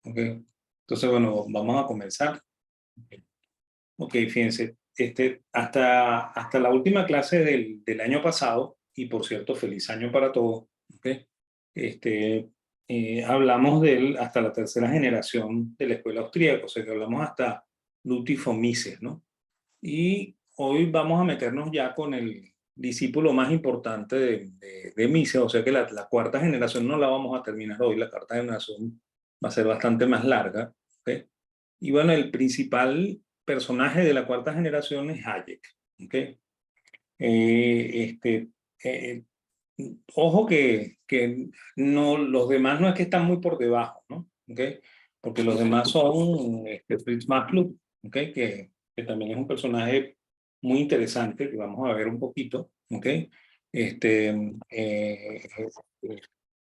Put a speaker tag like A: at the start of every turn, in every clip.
A: Ok. Entonces, bueno, vamos a comenzar. Ok, fíjense, hasta la última clase del año pasado, y por cierto, feliz año para todos, ok, este, hablamos hasta la tercera generación de la escuela austríaca, o sea que hablamos hasta Ludwig von Mises, ¿no? Y hoy vamos a meternos ya con el discípulo más importante de Mises, o sea que la cuarta generación no la vamos a terminar hoy, la cuarta generación va a ser bastante más larga, ¿ok? Y bueno, el principal personaje de la cuarta generación es Hayek, ¿ok? Este, eh, ojo que no, los demás no es que están muy por debajo, ¿no? ¿Ok? Porque los demás son Fritz Maslov, ¿ok? Que también es un personaje muy interesante que vamos a ver un poquito, ¿ok? Este, eh, eh,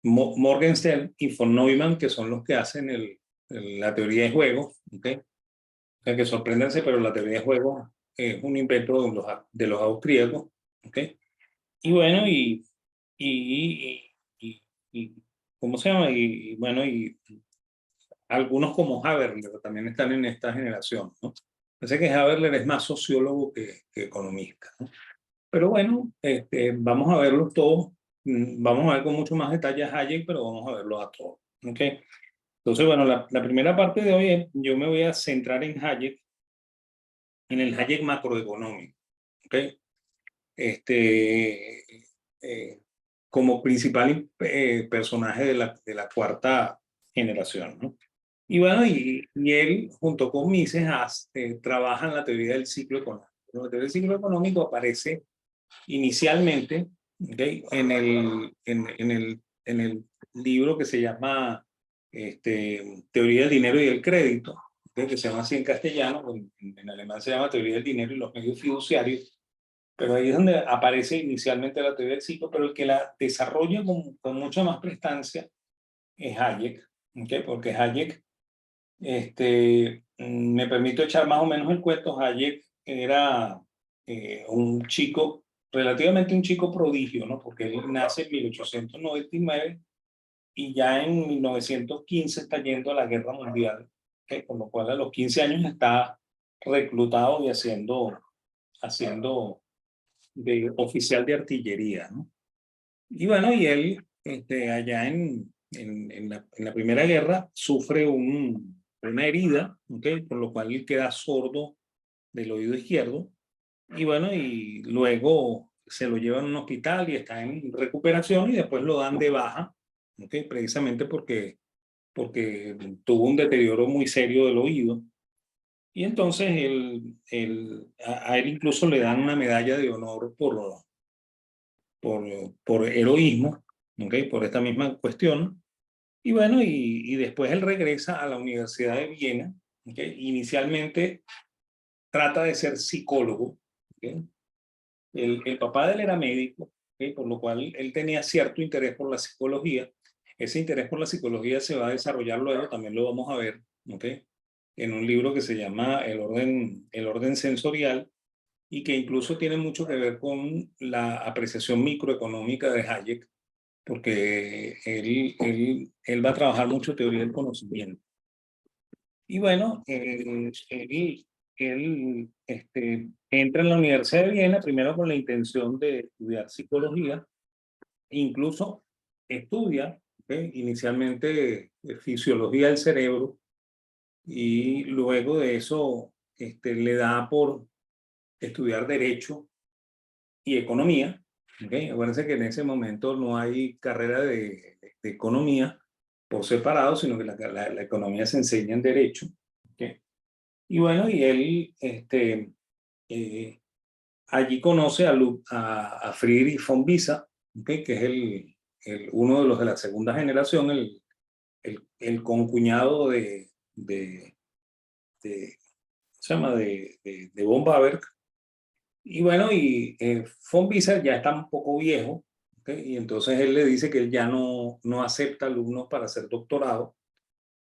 A: Morgenstern y von Neumann, que son los que hacen la teoría de juegos, ¿ok? O sea que sorpréndanse, pero la teoría de juegos es un invento de los austríacos, ¿ok? Y bueno, y, y ¿cómo se llama? Y bueno, y algunos como Haberler también están en esta generación, ¿no? Parece que Haberler es más sociólogo que economista, ¿no? Pero bueno, vamos a verlos todos, vamos a ver con mucho más detalle a Hayek, pero vamos a verlos a todos, ¿ok? Entonces, bueno, la primera parte de hoy yo me voy a centrar en el Hayek macroeconómico, ¿ok? Este, eh, como principal personaje de la cuarta generación, ¿no? Y bueno, y él junto con Mises trabaja en la teoría del ciclo económico. La teoría del ciclo económico aparece inicialmente, ¿okay? En el libro que se llama Teoría del dinero y del crédito, ¿okay? Que se llama así en castellano, en alemán se llama Teoría del dinero y los medios fiduciarios, pero ahí es donde aparece inicialmente la teoría del ciclo, pero el que la desarrolla con mucha más prestancia es Hayek, ¿okay? Porque Hayek, me permito echar más o menos el cuento. Hayek era un chico, relativamente un chico prodigio, ¿no? Porque él nace en 1899 y ya en 1915 está yendo a la guerra mundial, ¿okay? Con lo cual a los 15 años está reclutado y haciendo de oficial de artillería, ¿no? Y bueno, y él allá en la Primera Guerra sufre una herida, ¿okay? Por lo cual él queda sordo del oído izquierdo. Y bueno, y luego se lo llevan a un hospital y está en recuperación y después lo dan de baja, ¿okay? Precisamente porque tuvo un deterioro muy serio del oído. Y entonces a él incluso le dan una medalla de honor por, por heroísmo, ¿okay? Por esta misma cuestión. Y bueno, y después él regresa a la Universidad de Viena, ¿okay? Inicialmente trata de ser psicólogo, ¿okay? El papá de él era médico, ¿okay? Por lo cual él tenía cierto interés por la psicología. Ese interés por la psicología se va a desarrollar luego, también lo vamos a ver, ¿okay? En un libro que se llama El orden sensorial, y que incluso tiene mucho que ver con la apreciación microeconómica de Hayek, porque él va a trabajar mucho teoría del conocimiento. Y bueno, él entra en la Universidad de Viena primero con la intención de estudiar psicología, incluso estudia, ¿ok? Inicialmente fisiología del cerebro, y luego de eso le da por estudiar derecho y economía, ¿okay? Acuérdense que en ese momento no hay carrera de economía por separado, sino que la economía se enseña en derecho, ¿okay? Y bueno, y él eh, allí conoce a Friedrich von Bissa, ¿okay? Que es uno de los de la segunda generación, el concuñado ¿se llama? De von Baberg. Y bueno, y von Bissa ya está un poco viejo, ¿okay? Y entonces él le dice que él ya no acepta alumnos para hacer doctorado.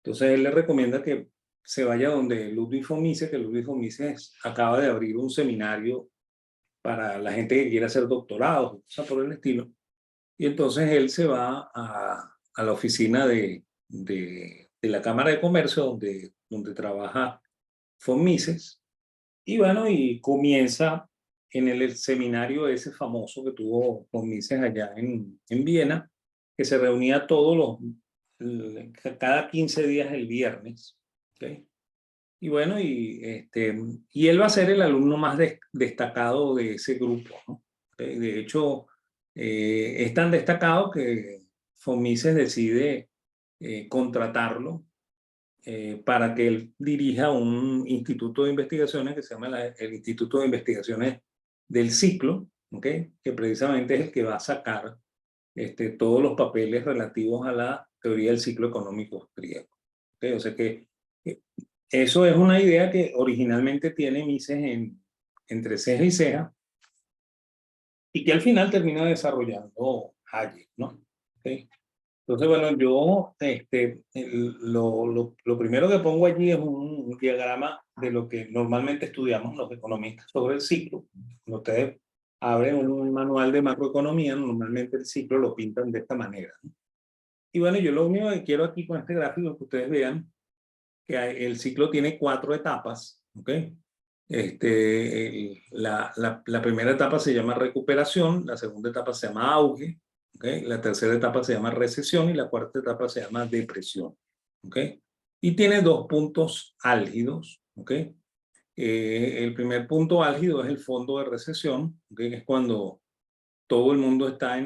A: Entonces él le recomienda que se vaya donde Ludwig von Mises, que Ludwig von Mises acaba de abrir un seminario para la gente que quiere hacer doctorados, o sea, por el estilo. Y entonces él se va a la oficina de la Cámara de Comercio donde trabaja Fonmises. Y bueno, y comienza en el seminario ese famoso que tuvo Fonmises allá en Viena, que se reunía cada 15 días el viernes. ¿Okay? Y bueno, y él va a ser el alumno más destacado de ese grupo, ¿no? De hecho, es tan destacado que Fonmises decide contratarlo para que él dirija un instituto de investigaciones que se llama el Instituto de Investigaciones del Ciclo, ¿okay? Que precisamente es el que va a sacar todos los papeles relativos a la teoría del ciclo económico austríaco. ¿Okay? O sea que eso es una idea que originalmente tiene Mises entre ceja y ceja y que al final termina desarrollando Hayek, ¿no? ¿Okay? Entonces, bueno, yo lo primero que pongo allí es un diagrama de lo que normalmente estudiamos los economistas sobre el ciclo. Cuando ustedes abren un manual de macroeconomía, normalmente el ciclo lo pintan de esta manera, ¿no? Y bueno, yo lo único que quiero aquí con este gráfico es que ustedes vean que el ciclo tiene 4 etapas, ¿ok? La primera etapa se llama recuperación, la segunda etapa se llama auge, ¿okay? La tercera etapa se llama recesión y la cuarta etapa se llama depresión, ¿ok? Y tiene 2 puntos álgidos, ¿ok? El primer punto álgido es el fondo de recesión, ¿okay? Que es cuando todo el mundo está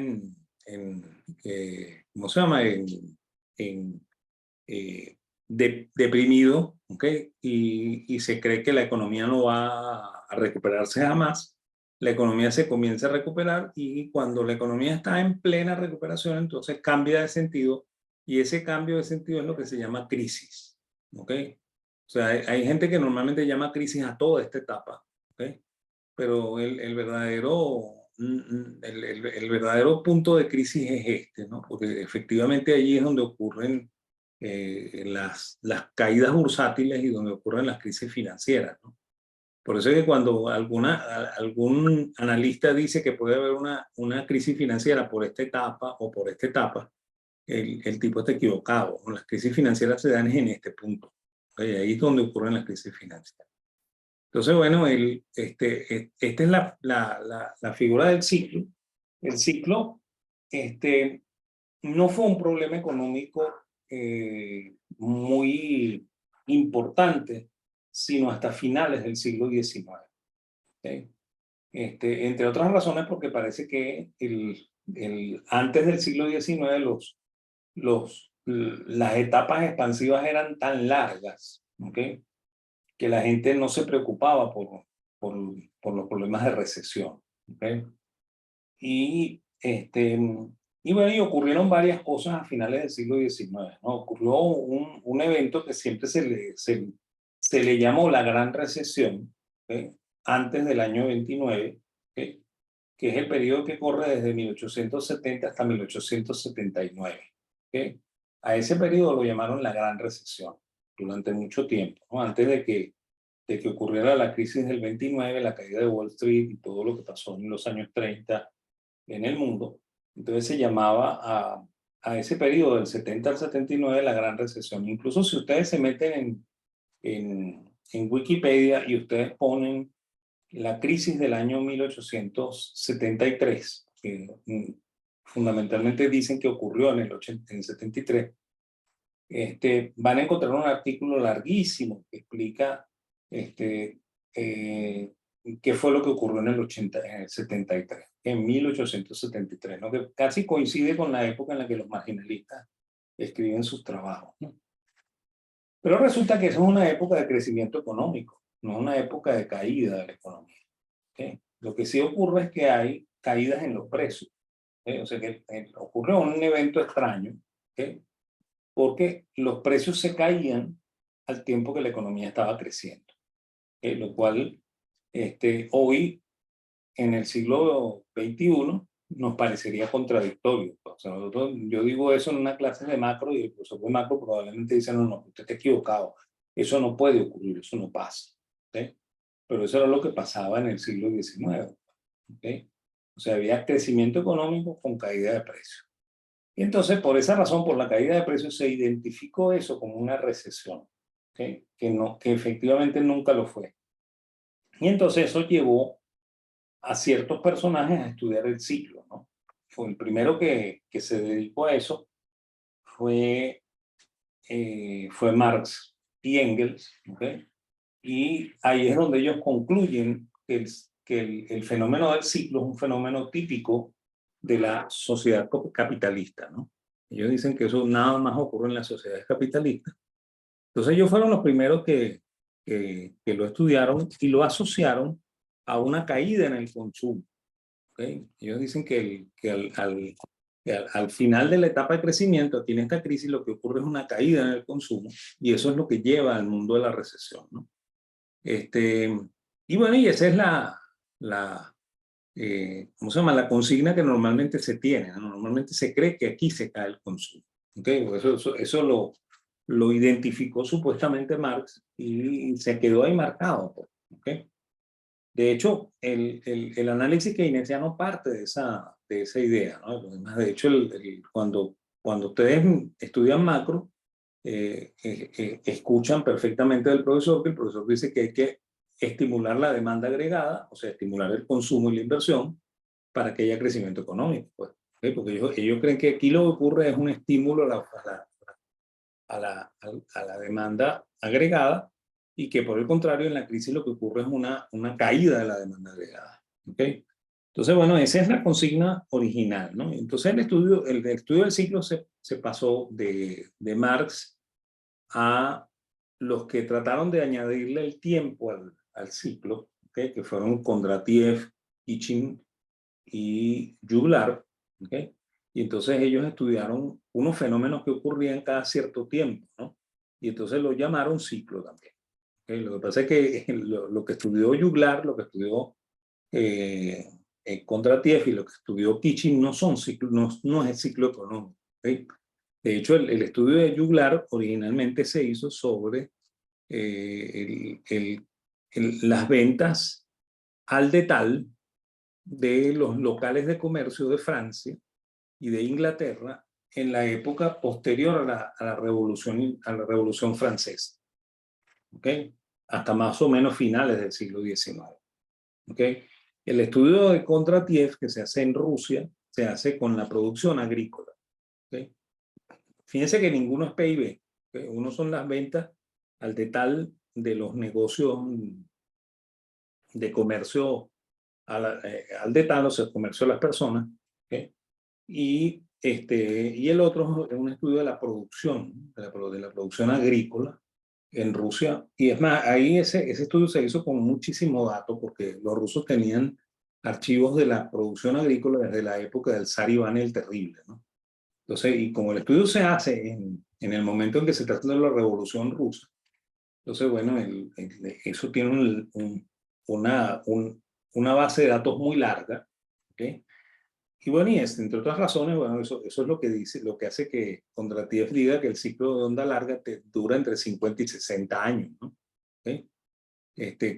A: ¿cómo se llama? En deprimido, ¿ok? Y se cree que la economía no va a recuperarse jamás. La economía se comienza a recuperar y cuando la economía está en plena recuperación, entonces cambia de sentido y ese cambio de sentido es lo que se llama crisis, ¿ok? O sea, hay gente que normalmente llama crisis a toda esta etapa, ¿ok? Pero el verdadero punto de crisis es ¿no? Porque efectivamente allí es donde ocurren las caídas bursátiles y donde ocurren las crisis financieras, ¿no? Por eso es que cuando algún analista dice que puede haber una crisis financiera por esta etapa o por esta etapa, el tipo está equivocado, ¿no? Las crisis financieras se dan en este punto. ¿Okay? Ahí es donde ocurren las crisis financieras. Entonces, bueno, esta es la figura del ciclo. El ciclo no fue un problema económico muy importante, sino hasta finales del siglo XIX. ¿Okay? Entre otras razones porque parece que antes del siglo XIX las etapas expansivas eran tan largas, ¿okay? Que la gente no se preocupaba por, por los problemas de recesión. ¿Okay? Y, y bueno, y ocurrieron varias cosas a finales del siglo XIX, ¿no? Ocurrió un evento que siempre se le llamó la Gran Recesión, ¿okay? Antes del año 29, ¿okay? Que es el periodo que corre desde 1870 hasta 1879. ¿Okay? A ese periodo lo llamaron la Gran Recesión durante mucho tiempo, ¿no? Antes de que ocurriera la crisis del 29, la caída de Wall Street y todo lo que pasó en los años 30 en el mundo. Entonces se llamaba a ese periodo del 70 al 79 la Gran Recesión. Incluso si ustedes se meten en Wikipedia y ustedes ponen la crisis del año 1873, que fundamentalmente dicen que ocurrió en el 73, van a encontrar un artículo larguísimo que explica eh, qué fue lo que ocurrió en el 73, en 1873, ¿no? Que casi coincide con la época en la que los marginalistas escriben sus trabajos, ¿no? Pero resulta que eso es una época de crecimiento económico, no una época de caída de la economía. ¿Okay? Lo que sí ocurre es que hay caídas en los precios. ¿Okay? O sea que ocurrió un evento extraño, ¿okay? Porque los precios se caían al tiempo que la economía estaba creciendo. ¿Okay? Lo cual hoy, en el siglo XXI, nos parecería contradictorio. O sea, yo digo eso en una clase de macro y el profesor de macro probablemente dice, no, usted está equivocado. Eso no puede ocurrir, eso no pasa. ¿Okay? Pero eso era lo que pasaba en el siglo XIX. ¿Okay? O sea, había crecimiento económico con caída de precios. Y entonces, por esa razón, por la caída de precios, se identificó eso como una recesión, ¿okay? Que efectivamente nunca lo fue. Y entonces eso llevó a ciertos personajes a estudiar el ciclo, ¿no? Fue el primero que se dedicó a eso fue, fue Marx y Engels, ¿okay? Y ahí es donde ellos concluyen que el fenómeno del ciclo es un fenómeno típico de la sociedad capitalista, ¿no? Ellos dicen que eso nada más ocurre en las sociedades capitalistas. Entonces ellos fueron los primeros que lo estudiaron y lo asociaron a una caída en el consumo. ¿Okay? Ellos dicen que al final de la etapa de crecimiento, aquí en esta crisis, lo que ocurre es una caída en el consumo y eso es lo que lleva al mundo de la recesión, ¿no? Y bueno, y esa es ¿cómo se llama? La consigna que normalmente se tiene, ¿no? Normalmente se cree que aquí se cae el consumo. ¿Okay? Eso lo identificó supuestamente Marx y se quedó ahí marcado. ¿Okay? De hecho, el análisis keynesiano parte de esa idea, ¿no? Además, de hecho, cuando ustedes estudian macro, escuchan perfectamente del profesor, que el profesor dice que hay que estimular la demanda agregada, o sea, estimular el consumo y la inversión para que haya crecimiento económico. Pues, ¿okay? Porque ellos creen que aquí lo que ocurre es un estímulo a la demanda agregada y que por el contrario en la crisis lo que ocurre es una caída de la demanda agregada. ¿Okay? Entonces, bueno, esa es la consigna original, ¿no? Entonces el estudio del ciclo se pasó de Marx a los que trataron de añadirle el tiempo al ciclo, ¿okay? Que fueron Kondratiev, Kitchin y Juglar, ¿okay? Y entonces ellos estudiaron unos fenómenos que ocurrían cada cierto tiempo, ¿no? Y entonces lo llamaron ciclo también. ¿Okay? Lo que pasa es que lo que estudió Juglar, lo que estudió Kondratiev y lo que estudió Kitchin no son ciclos, no es el ciclo económico. ¿Okay? De hecho, el estudio de Juglar originalmente se hizo sobre las ventas al detalle de los locales de comercio de Francia y de Inglaterra en la época posterior a la Revolución Francesa, ¿okay? Hasta más o menos finales del siglo XIX. ¿Okay? El estudio de Kondratiev que se hace en Rusia se hace con la producción agrícola. ¿Okay? Fíjense que ninguno es PIB. ¿Okay? Uno son las ventas al detalle de los negocios de comercio al detalle, o sea, comercio de las personas. ¿Okay? Y el otro es un estudio de la producción, de la producción agrícola en Rusia. Y es más, ahí ese estudio se hizo con muchísimo dato porque los rusos tenían archivos de la producción agrícola desde la época del zar Iván el Terrible, ¿no? Entonces, y como el estudio se hace en el momento en que se trata de la Revolución Rusa, entonces, bueno, eso tiene una base de datos muy larga, ¿okay? Y bueno, entre otras razones, bueno, eso es lo que dice, lo que hace que Kondratiev diga que el ciclo de onda larga dura entre 50 y 60 años, ¿no? ¿Okay?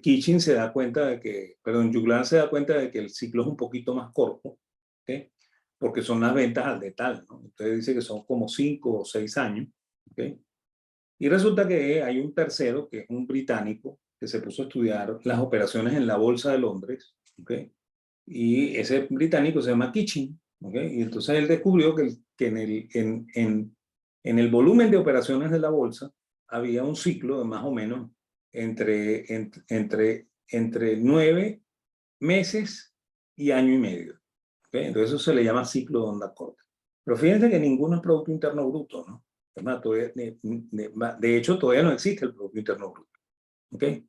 A: Kitchin se da cuenta de que, perdón, Juglar se da cuenta de que el ciclo es un poquito más corto, ¿okay? Porque son las ventas al detalle, ¿no? Entonces dice que son como 5 o 6 años, ¿okay? Y resulta que hay un tercero, que es un británico, que se puso a estudiar las operaciones en la Bolsa de Londres, ¿okay? Y ese británico se llama Kitchin, ¿okay? Y entonces él descubrió que en el volumen de operaciones de la bolsa había un ciclo de más o menos entre 9 meses y año y medio. ¿Okay? Entonces eso se le llama ciclo de onda corta. Pero fíjense que ninguno es Producto Interno Bruto, ¿no? Además, de hecho, todavía no existe el Producto Interno Bruto. ¿Okay?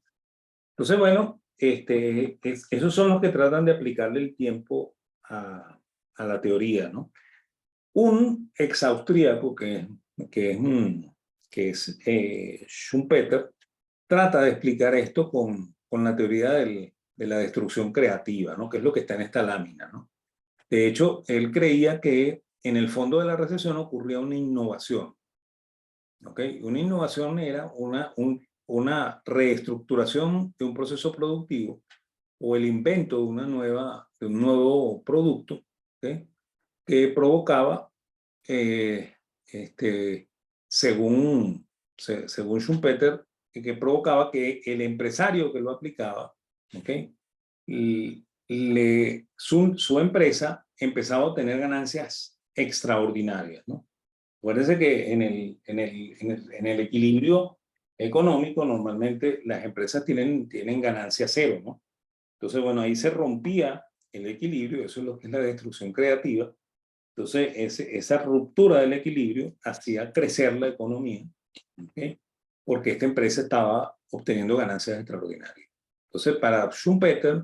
A: Entonces, bueno, esos son los que tratan de aplicarle el tiempo a la teoría, ¿no? Un ex austríaco que es Schumpeter, trata de explicar esto con la teoría de la destrucción creativa, ¿no? Que es lo que está en esta lámina, ¿no? De hecho, él creía que en el fondo de la recesión ocurría una innovación, ¿ok? Una innovación era una reestructuración de un proceso productivo o el invento de un nuevo producto, ¿okay? Que provocaba eh, este, según, según Schumpeter, que provocaba que el empresario que lo aplicaba, ¿ok? Su empresa empezaba a obtener ganancias extraordinarias, ¿no? Acuérdense que en el equilibrio económico normalmente las empresas tienen ganancia cero, ¿no? Entonces, bueno, ahí se rompía el equilibrio, eso es lo que es la destrucción creativa. Entonces, esa ruptura del equilibrio hacía crecer la economía, ¿okay? Porque esta empresa estaba obteniendo ganancias extraordinarias. Entonces, para Schumpeter,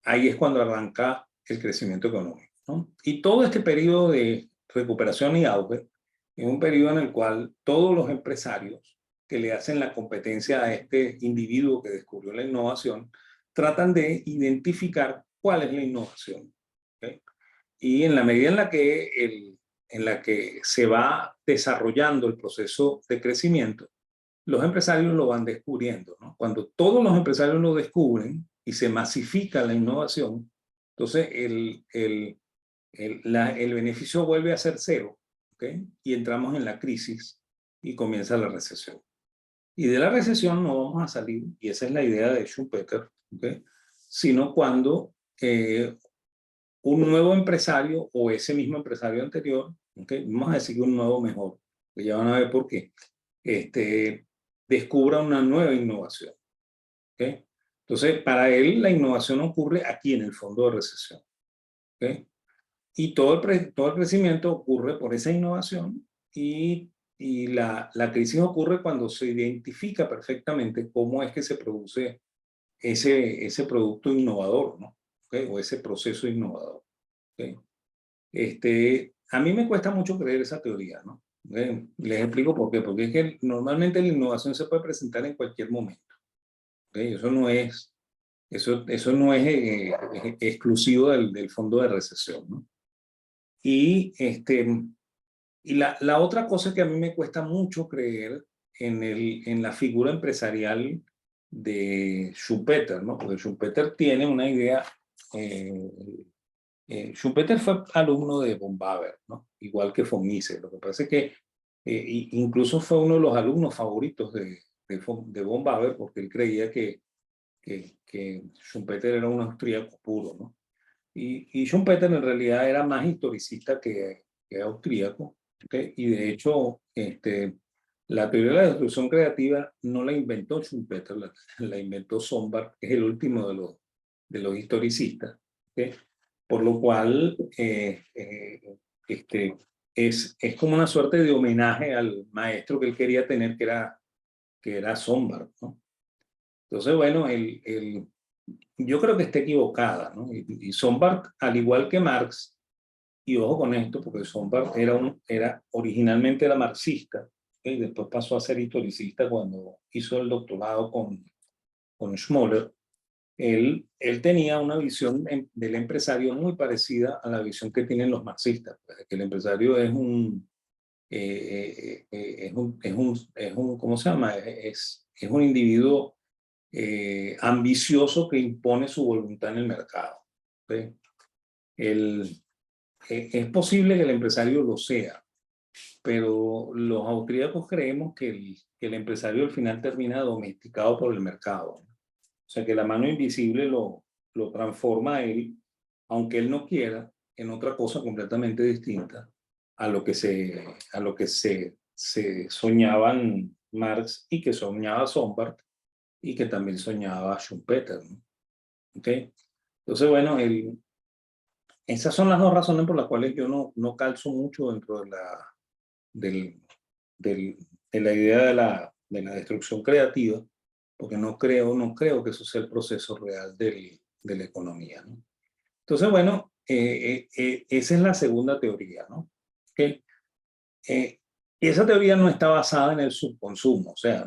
A: ahí es cuando arranca el crecimiento económico, ¿no? Y todo este periodo de recuperación y auge es un periodo en el cual todos los empresarios que le hacen la competencia a este individuo que descubrió la innovación tratan de identificar cuál es la innovación, ¿okay? Y en la medida en la que se va desarrollando el proceso de crecimiento, los empresarios lo van descubriendo, ¿no? Cuando todos los empresarios lo descubren y se masifica la innovación, entonces el beneficio vuelve a ser cero, ¿ok? Y entramos en la crisis y comienza la recesión. Y de la recesión no vamos a salir, y esa es la idea de Schumpeter, ¿ok? Sino cuando un nuevo empresario o ese mismo empresario anterior, ¿okay? Vamos a decir que un nuevo mejor, que ya van a ver por qué, descubra una nueva innovación, ¿okay? Entonces, para él la innovación ocurre aquí en el fondo de recesión, ¿okay? Y todo el crecimiento ocurre por esa innovación y la crisis ocurre cuando se identifica perfectamente cómo es que se produce ese producto innovador, ¿no? ¿Okay? O ese proceso innovador. ¿Okay? A mí me cuesta mucho creer esa teoría, ¿no? Les explico por qué. Porque es que normalmente la innovación se puede presentar en cualquier momento. ¿Okay? Eso no es exclusivo del fondo de recesión, ¿no? Y, la otra cosa que a mí me cuesta mucho creer en la figura empresarial de Schumpeter, ¿no? Porque Schumpeter tiene una idea. Schumpeter fue alumno de von Baber, ¿no? Igual que von Mises. Lo que pasa es que incluso fue uno de los alumnos favoritos de von Baber porque él creía que Schumpeter era un austríaco puro, ¿no? Y Schumpeter en realidad era más historicista que austríaco, ¿okay? Y de hecho, la teoría de la destrucción creativa no la inventó Schumpeter, la inventó Sombart, que es el último de los historicistas, ¿okay? Por lo cual, es como una suerte de homenaje al maestro que él quería tener, que era Sombart, ¿no? Entonces, bueno, yo creo que está equivocada, ¿no? Y Sombart, al igual que Marx, y ojo con esto, porque Sombart originalmente era marxista, y después pasó a ser historicista cuando hizo el doctorado con Schmoller. Él tenía una visión del empresario muy parecida a la visión que tienen los marxistas, pues, que el empresario ¿cómo se llama? Es un individuo ambicioso que impone su voluntad en el mercado, ¿sí? Es posible que el empresario lo sea, pero los austríacos creemos que el empresario al final termina domesticado por el mercado, ¿no? O sea, que la mano invisible lo transforma a él, aunque él no quiera, en otra cosa completamente distinta a lo que se soñaban Marx y que soñaba Sombart y que también soñaba Schumpeter, ¿no? ¿Okay? Entonces, bueno, esas son las dos razones por las cuales yo no calzo mucho dentro del, de la idea de la destrucción creativa, porque no creo que eso sea el proceso real de la economía, ¿no? Entonces, bueno, esa es la segunda teoría, ¿no? ¿Okay? Y esa teoría no está basada en el subconsumo, o sea,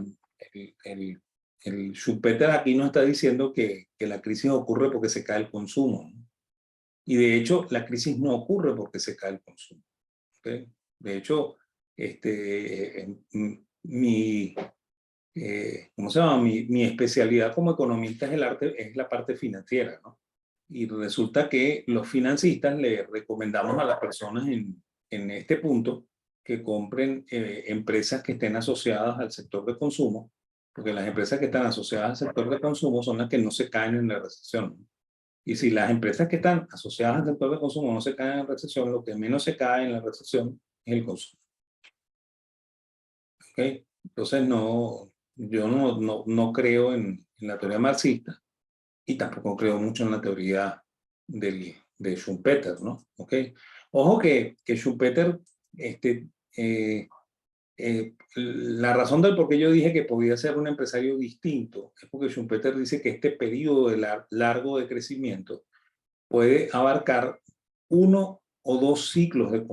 A: el Schumpeter aquí no está diciendo que la crisis ocurre porque se cae el consumo, ¿no? Y de hecho, la crisis no ocurre porque se cae el consumo, ¿okay? De hecho, mi, ¿cómo se llama? Mi especialidad como economista es la parte financiera, ¿no? Y resulta que los financistas le recomendamos a las personas en este punto que compren empresas que estén asociadas al sector de consumo, porque las empresas que están asociadas al sector de consumo son las que no se caen en la recesión. Y si las empresas que están asociadas al sector de consumo no se caen en la recesión, lo que menos se cae en la recesión es el consumo. ¿Okay? Entonces, yo no creo en la teoría marxista y tampoco creo mucho en la teoría de Schumpeter, ¿no? ¿Okay? Ojo que Schumpeter, la razón del por qué yo dije que podía ser un empresario distinto es porque Schumpeter dice que este periodo largo de crecimiento puede abarcar 1 o 2 ciclos de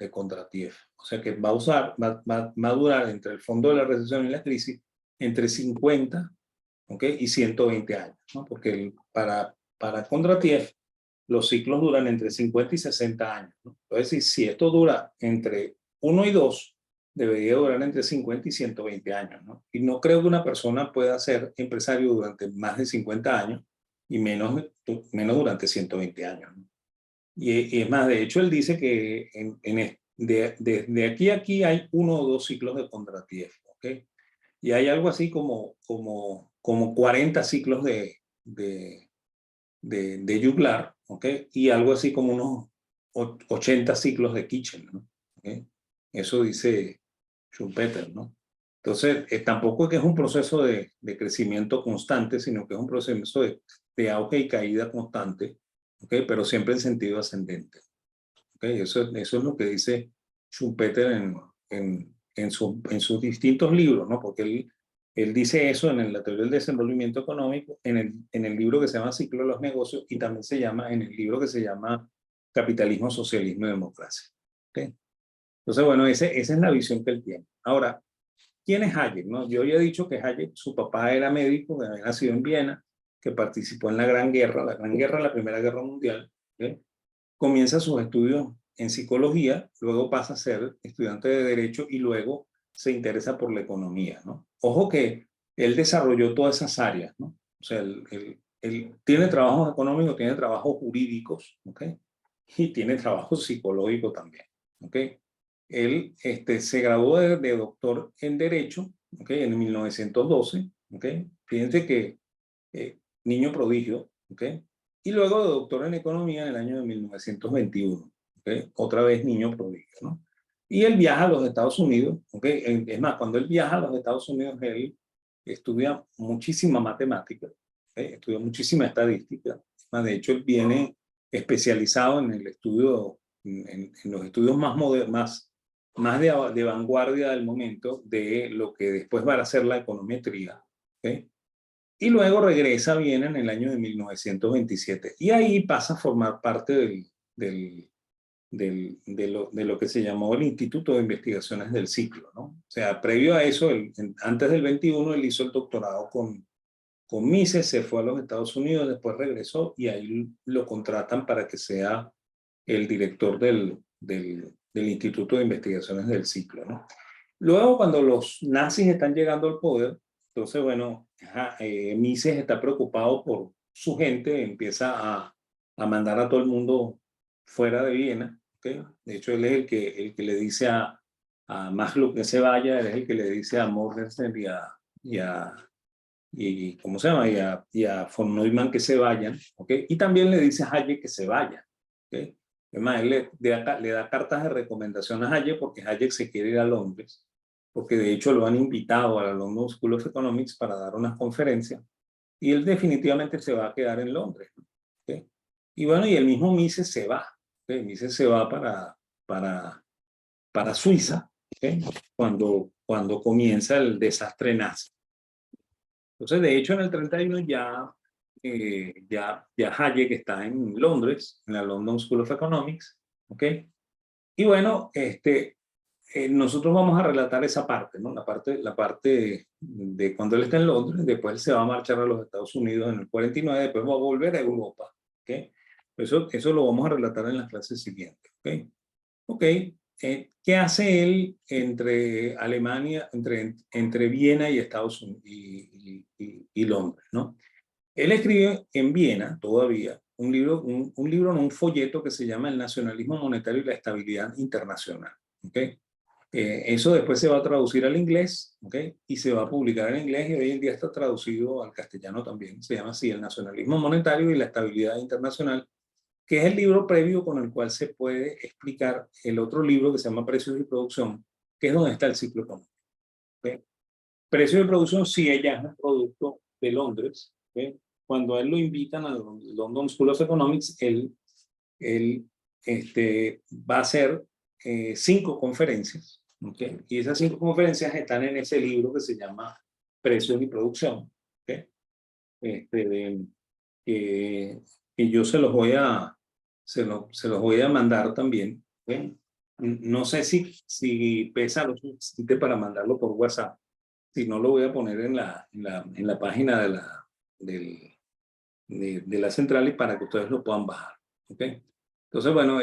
A: Kondratiev. O sea que va a durar entre el fondo de la recesión y la crisis entre 50, ¿okay? Y 120 años, ¿no? Porque para Kondratiev los ciclos duran entre 50 y 60 años, ¿no? Entonces, si esto dura entre 1 y 2, debería durar entre 50 y 120 años, ¿no? Y no creo que una persona pueda ser empresario durante más de 50 años y menos durante 120 años, ¿no? Y es más, de hecho, él dice que de aquí a aquí hay 1 o 2 ciclos de Kondratiev, ¿ok? Y hay algo así como 40 ciclos de Juglar, ¿ok? Y algo así como unos 80 ciclos de Kitchen, ¿no? ¿Okay? Eso dice Schumpeter, ¿no? Entonces, tampoco es que es un proceso de crecimiento constante, sino que es un proceso de auge y caída constante, ¿ok? Pero siempre en sentido ascendente, ¿ok? Eso es lo que dice Schumpeter en sus distintos libros, ¿no? Porque él dice eso en la teoría del desenvolvimiento económico, en el libro que se llama Ciclo de los Negocios, y también en el libro que se llama Capitalismo, Socialismo y Democracia, ¿ok? Entonces, bueno, esa es la visión que él tiene. Ahora, ¿quién es Hayek? ¿No? Yo ya he dicho que Hayek, su papá era médico, que había nacido en Viena, que participó en la Gran Guerra, la Primera Guerra Mundial, ¿ok? Comienza sus estudios en psicología, luego pasa a ser estudiante de Derecho y luego se interesa por la economía, ¿no? Ojo que él desarrolló todas esas áreas, ¿no? O sea, él tiene trabajos económicos, tiene trabajos jurídicos, ¿ok? Y tiene trabajo psicológico también, ¿ok? Él se graduó de doctor en Derecho, ¿ok? En 1912, ¿ok? Fíjense que niño prodigio, ¿ok? Y luego de doctor en Economía en el año de 1921, ¿ok? Otra vez niño prodigio, ¿no? Y él viaja a los Estados Unidos, ¿ok? Es más, cuando él viaja a los Estados Unidos, él estudia muchísima matemática, ¿ok? Estudia muchísima estadística. De hecho, él viene especializado en el estudio, en los estudios más modernos, más de vanguardia del momento de lo que después va a ser la econometría, ¿ok? Y luego regresa a Viena en el año de 1927. Y ahí pasa a formar parte de lo que se llamó el Instituto de Investigaciones del Ciclo, ¿no? O sea, previo a eso, antes del 21, él hizo el doctorado con Mises, se fue a los Estados Unidos, después regresó y ahí lo contratan para que sea el director del Instituto de Investigaciones del Ciclo, ¿no? Luego, cuando los nazis están llegando al poder, entonces, bueno, Mises está preocupado por su gente, empieza a mandar a todo el mundo fuera de Viena, ¿okay? De hecho, él es el que le dice a Maslow que se vaya, él es el que le dice a Morgenstern ¿cómo se llama? Y a von Neumann que se vayan, ¿ok? Y también le dice a Hayek que se vaya, ¿ok? Además, él le da cartas de recomendación a Hayek porque Hayek se quiere ir a Londres, porque de hecho lo han invitado a la London School of Economics para dar unas conferencias, y él definitivamente se va a quedar en Londres, ¿ok? Y bueno, y el mismo Mises se va, ¿ok? Mises se va para Suiza, ¿ok? Cuando comienza el desastre nazi. Entonces, de hecho, en el 31 ya Hayek está en Londres, en la London School of Economics, ¿ok? Y bueno, nosotros vamos a relatar esa parte, ¿no? La parte de cuando él está en Londres, después él se va a marchar a los Estados Unidos en el 49, después va a volver a Europa, ¿ok? Eso lo vamos a relatar en las clases siguientes, ¿ok? Ok, ¿qué hace él entre Alemania, entre Viena y Estados Unidos y Londres, ¿no? Él escribe en Viena todavía, un folleto que se llama El nacionalismo monetario y la estabilidad internacional. ¿Okay? Eso después se va a traducir al inglés, ¿okay? Y se va a publicar en inglés y hoy en día está traducido al castellano también. Se llama así, El nacionalismo monetario y la estabilidad internacional, que es el libro previo con el cual se puede explicar el otro libro que se llama Precios y Producción, que es donde está el ciclo económico. ¿Okay? Precios y Producción, sí, ella es un producto de Londres. ¿Okay? Cuando a él lo invitan al London School of Economics, él va a hacer 5 conferencias. ¿Okay? Y esas 5 conferencias están en ese libro que se llama Precios y Producción. ¿Okay? Que yo se los voy a mandar también. ¿Okay? No sé si pesa lo suficiente para mandarlo por WhatsApp. Si no, lo voy a poner en la página de la central y para que ustedes lo puedan bajar. ¿Okay? Entonces, bueno,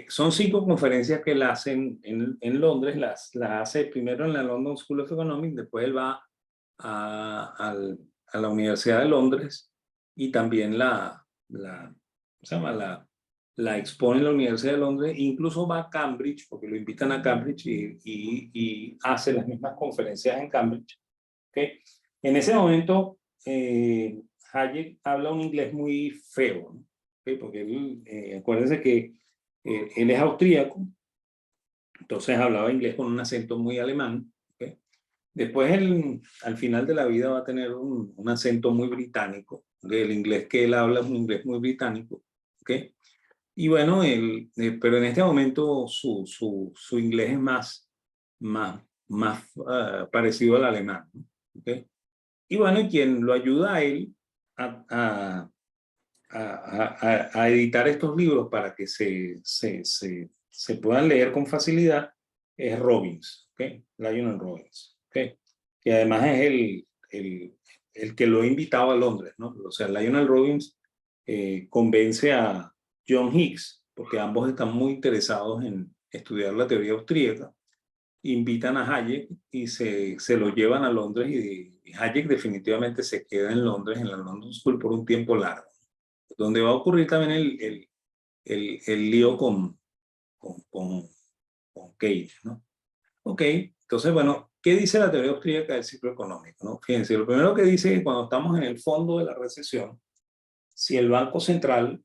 A: son 5 conferencias que él hace en Londres. Las hace primero en la London School of Economics, después él va a la Universidad de Londres y también ¿cómo se llama? La expone en la Universidad de Londres, incluso va a Cambridge, porque lo invitan a Cambridge y hace las mismas conferencias en Cambridge. ¿Okay? En ese momento, Hayek habla un inglés muy feo, ¿no? ¿Okay? Porque acuérdense que él es austríaco, entonces hablaba inglés con un acento muy alemán. ¿Okay? Después, al final de la vida, va a tener un acento muy británico. ¿Okay? El inglés que él habla es un inglés muy británico. ¿Okay? Y bueno, pero en este momento su inglés es más parecido al alemán. ¿Okay? Y bueno, y quien lo ayuda a él a editar estos libros para que se puedan leer con facilidad es Robbins, ¿okay? Lionel Robbins, ¿okay? Que además es el que lo ha invitado a Londres, ¿no? O sea, Lionel Robbins convence a John Hicks, porque ambos están muy interesados en estudiar la teoría austríaca, invitan a Hayek y se lo llevan a Londres y Hayek definitivamente se queda en Londres, en la London School, por un tiempo largo, donde va a ocurrir también el lío con Keynes, ¿no? Ok, entonces, bueno, ¿qué dice la teoría austríaca del ciclo económico? ¿No? Fíjense, lo primero que dice es que cuando estamos en el fondo de la recesión, si el Banco Central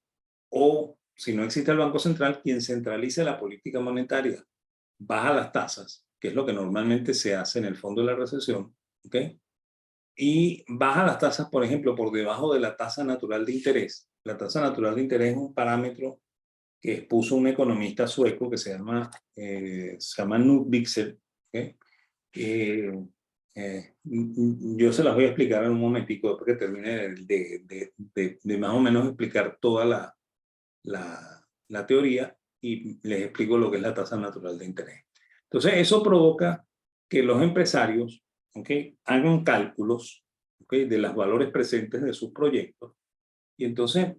A: o si no existe el Banco Central, quien centralice la política monetaria baja las tasas, que es lo que normalmente se hace en el fondo de la recesión, ¿ok? Y baja las tasas, por ejemplo, por debajo de la tasa natural de interés. La tasa natural de interés es un parámetro que expuso un economista sueco que se llama Knut Wicksell. ¿Okay? Yo se las voy a explicar en un momentico después que termine de más o menos explicar toda la teoría y les explico lo que es la tasa natural de interés. Entonces, eso provoca que los empresarios, ¿okay?, hagan cálculos, ¿okay?, de los valores presentes de sus proyectos y entonces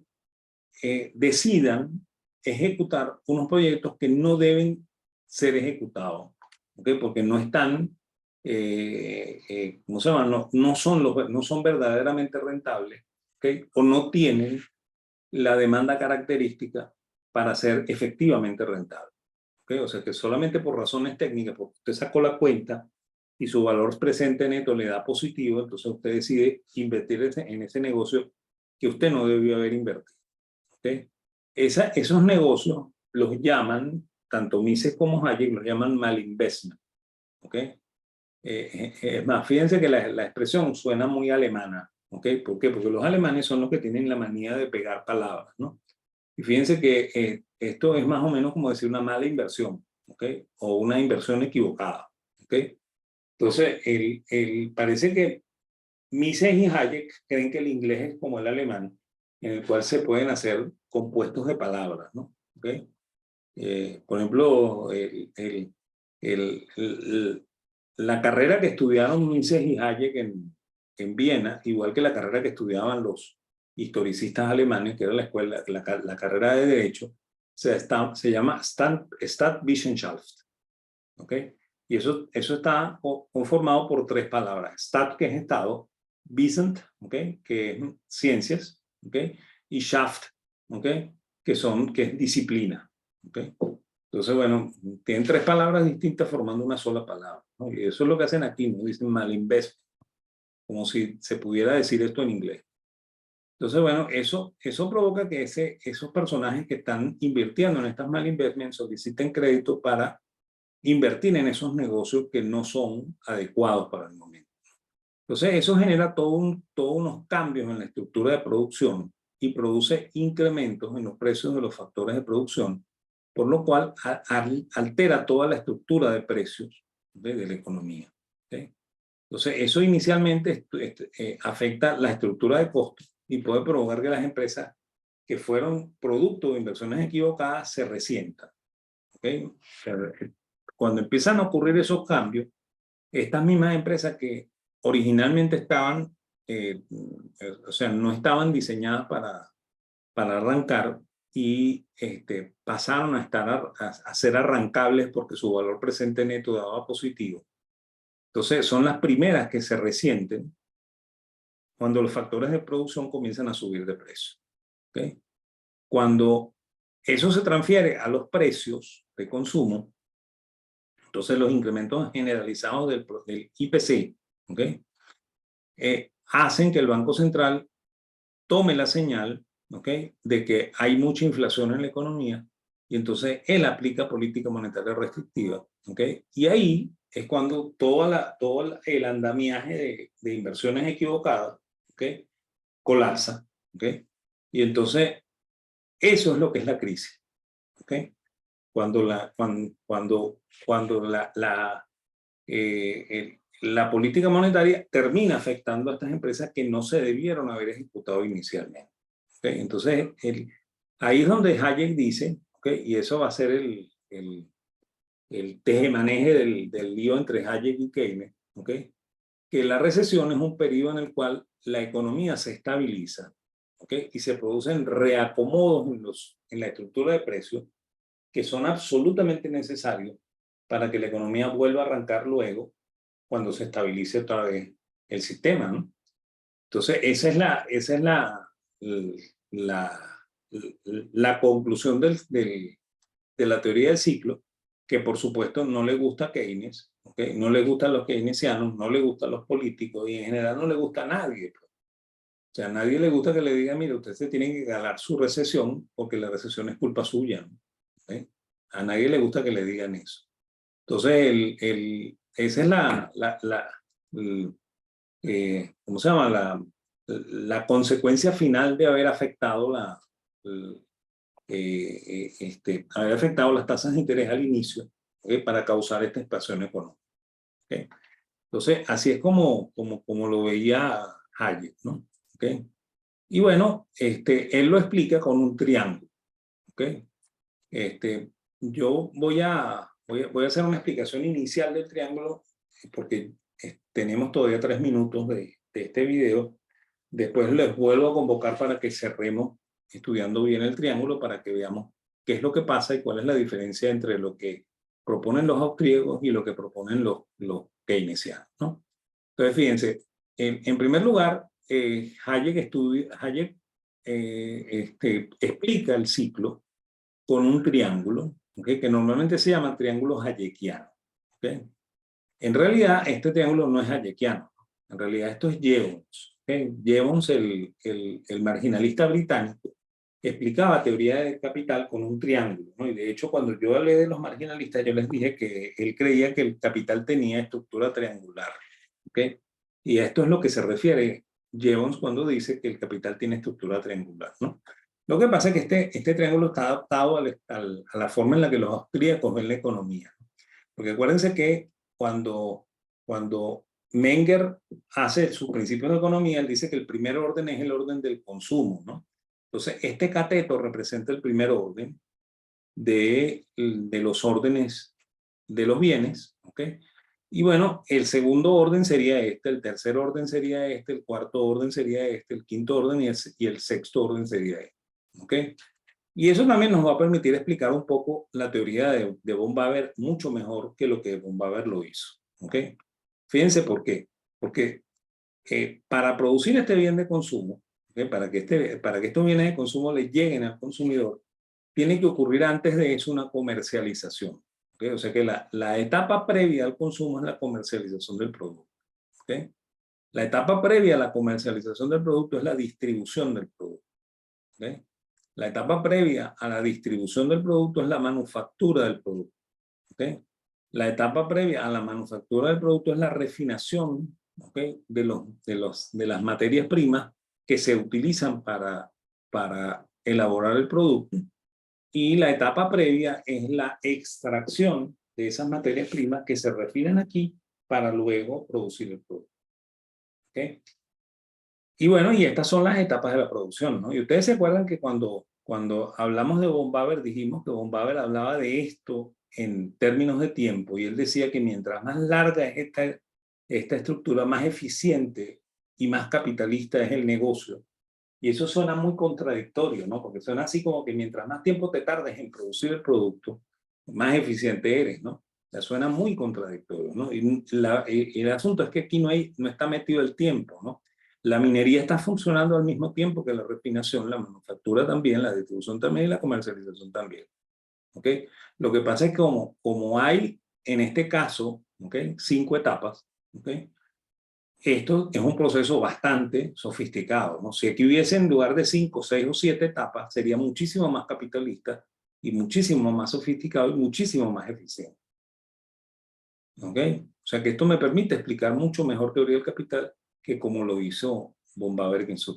A: decidan ejecutar unos proyectos que no deben ser ejecutados, ¿okay?, porque no están, ¿cómo se llama? No son verdaderamente rentables, ¿okay?, o no tienen la demanda característica para ser efectivamente rentable. ¿Okay? O sea que solamente por razones técnicas, porque usted sacó la cuenta y su valor presente neto le da positivo, entonces usted decide invertir en ese negocio que usted no debió haber invertido. ¿Okay? Esos negocios los llaman, tanto Mises como Hayek, los llaman malinvestment. ¿Okay? Es más, fíjense que la expresión suena muy alemana. ¿Okay? ¿Por qué? Porque los alemanes son los que tienen la manía de pegar palabras, ¿no? Y fíjense que esto es más o menos como decir una mala inversión, ¿ok? O una inversión equivocada, ¿ok? Entonces, parece que Mises y Hayek creen que el inglés es como el alemán, en el cual se pueden hacer compuestos de palabras, ¿no? ¿Ok? Por ejemplo, la carrera que estudiaron Mises y Hayek en Viena, igual que la carrera que estudiaban los historicistas alemanes, que era la escuela, la carrera de Derecho, se llama Stadtwissenschaft. ¿Okay? Y eso está conformado por 3 palabras. Stat, que es Estado, Wissenschaft, ¿okay? Que es ciencias, ¿okay? Y Schaft, ¿okay? Que es disciplina, ¿okay? Entonces, bueno, tienen tres palabras distintas formando una sola palabra, ¿no? Y eso es lo que hacen aquí, ¿no? Dicen malinvestment, como si se pudiera decir esto en inglés. Entonces, bueno, eso provoca que esos personajes que están invirtiendo en estas malinvestments soliciten crédito para invertir en esos negocios que no son adecuados para el momento. Entonces, eso genera todos unos cambios en la estructura de producción y produce incrementos en los precios de los factores de producción, por lo cual altera toda la estructura de precios de la economía. ¿Okay? Entonces, eso inicialmente afecta la estructura de costos y puede provocar que las empresas que fueron producto de inversiones equivocadas se resientan. ¿Okay? Cuando empiezan a ocurrir esos cambios, estas mismas empresas que originalmente estaban, o sea, no estaban diseñadas para arrancar y pasaron a ser arrancables porque su valor presente neto daba positivo. Entonces, son las primeras que se resienten cuando los factores de producción comienzan a subir de precio. ¿Okay? Cuando eso se transfiere a los precios de consumo, entonces los incrementos generalizados del IPC, ¿okay? Hacen que el Banco Central tome la señal, ¿okay? De que hay mucha inflación en la economía y entonces él aplica política monetaria restrictiva. ¿Okay? Y ahí es cuando todo el andamiaje de inversiones equivocadas, ¿okay? Colapsa. ¿Okay? Y entonces eso es lo que es la crisis. ¿Okay? Cuando la política monetaria termina afectando a estas empresas que no se debieron haber ejecutado inicialmente. ¿Okay? Entonces, ahí es donde Hayek dice, ¿okay? Y eso va a ser el tejemaneje del lío entre Hayek y Keynes, ¿okay? Que la recesión es un periodo en el cual la economía se estabiliza, ¿okay? Y se producen reacomodos en la estructura de precios que son absolutamente necesarios para que la economía vuelva a arrancar luego cuando se estabilice otra vez el sistema, ¿no? Entonces, esa es la conclusión de la teoría del ciclo, que por supuesto no le gusta a Keynes, ¿okay? No le gustan los keynesianos, no le gustan los políticos y en general no le gusta a nadie. O sea, a nadie le gusta que le diga, mire, usted se tiene que ganar su recesión porque la recesión es culpa suya, ¿no? ¿Okay? A nadie le gusta que le digan eso. Entonces, esa es ¿cómo se llama? La consecuencia final de haber afectado haber afectado las tasas de interés al inicio, ¿okay? Para causar esta expansión económica. ¿Okay? Entonces, así es como lo veía Hayek, ¿no? ¿Okay? Y bueno, él lo explica con un triángulo. ¿Okay? Yo voy a hacer una explicación inicial del triángulo porque tenemos todavía 3 minutos de este video. Después les vuelvo a convocar para que cerremos estudiando bien el triángulo para que veamos qué es lo que pasa y cuál es la diferencia entre lo que proponen los austríacos y lo que proponen los keynesianos, ¿no? Entonces, fíjense, en primer lugar, Hayek explica el ciclo con un triángulo, ¿okay? Que normalmente se llama triángulo hayekiano. ¿Okay? En realidad, este triángulo no es hayekiano. En realidad, esto es Jevons. ¿Okay? Jevons, el marginalista británico, explicaba teoría del capital con un triángulo, ¿no? Y de hecho, cuando yo hablé de los marginalistas, yo les dije que él creía que el capital tenía estructura triangular. ¿Okay? Y a esto es lo que se refiere Jevons cuando dice que el capital tiene estructura triangular, ¿no? Lo que pasa es que este triángulo está adaptado a la forma en la que los austríacos ven la economía. Porque acuérdense que cuando Menger hace sus principios de economía, él dice que el primer orden es el orden del consumo, ¿no? Entonces, este cateto representa el primer orden de los órdenes de los bienes, ¿ok? Y bueno, el segundo orden sería este, el tercer orden sería este, el cuarto orden sería este, el quinto orden y el sexto orden sería este, ¿ok? Y eso también nos va a permitir explicar un poco la teoría de von Baber mucho mejor que lo que von Baber lo hizo, ¿ok? Fíjense por qué. Porque para producir este bien de consumo, ¿okay? Para que estos bienes de consumo les lleguen al consumidor, tiene que ocurrir antes de eso una comercialización. ¿Okay? O sea que la etapa previa al consumo es la comercialización del producto. ¿Okay? La etapa previa a la comercialización del producto es la distribución del producto. ¿Okay? La etapa previa a la distribución del producto es la manufactura del producto. ¿Okay? La etapa previa a la manufactura del producto es la refinación, ¿okay? de las materias primas que se utilizan para elaborar el producto. Y la etapa previa es la extracción de esas materias primas que se refinan aquí para luego producir el producto. ¿Okay? Y bueno, y estas son las etapas de la producción, ¿no? Y ustedes se acuerdan que cuando hablamos de von Baber dijimos que von Baber hablaba de esto en términos de tiempo, y él decía que mientras más larga es esta estructura, más eficiente y más capitalista es el negocio. Y eso suena muy contradictorio, ¿no? Porque suena así como que mientras más tiempo te tardes en producir el producto, más eficiente eres, ¿no? O sea, suena muy contradictorio, ¿no? Y el asunto es que aquí no está metido el tiempo, ¿no? La minería está funcionando al mismo tiempo que la refinación, la manufactura también, la distribución también y la comercialización también. ¿Ok? Lo que pasa es que como hay en este caso, ¿ok? 5 etapas, ¿ok? Esto es un proceso bastante sofisticado, ¿no? Si aquí hubiese en lugar de 5, 6 o 7 etapas, sería muchísimo más capitalista y muchísimo más sofisticado y muchísimo más eficiente. ¿Ok? O sea que esto me permite explicar mucho mejor teoría del capital que como lo hizo von Baber en su